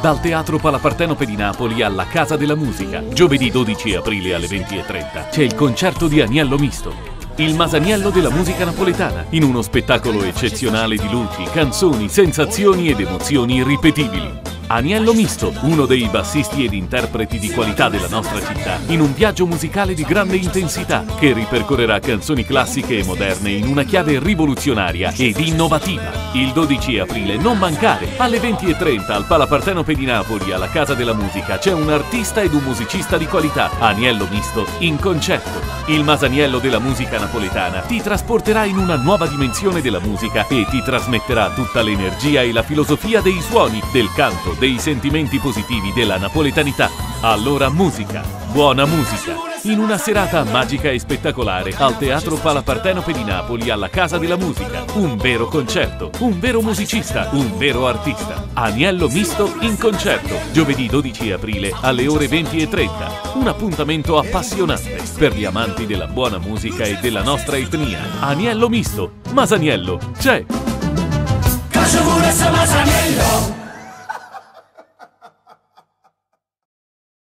dal Teatro Palapartenope di Napoli alla Casa della Musica. Giovedì 12 aprile alle 20:30 c'è il concerto di Aniello Misto, il Masaniello della musica napoletana, in uno spettacolo eccezionale di luci, canzoni, sensazioni ed emozioni irripetibili. Aniello Misto, uno dei bassisti ed interpreti di qualità della nostra città, in un viaggio musicale di grande intensità che ripercorrerà canzoni classiche e moderne in una chiave rivoluzionaria ed innovativa. Il 12 aprile non mancare, alle 20:30 al Palapartenope di Napoli, alla Casa della Musica, c'è un artista ed un musicista di qualità, Aniello Misto, in concerto. Il Masaniello della musica napoletana ti trasporterà in una nuova dimensione della musica e ti trasmetterà tutta l'energia e la filosofia dei suoni, del canto, dei sentimenti positivi della napoletanità. Allora musica, buona musica, in una serata magica e spettacolare al Teatro Palapartenope di Napoli, alla Casa della Musica. Un vero concerto, un vero musicista, un vero artista. Aniello Misto in concerto, giovedì 12 aprile alle ore 20:30. Un appuntamento appassionante per gli amanti della buona musica e della nostra etnia. Aniello Misto, Masaniello, c'è! Masaniello!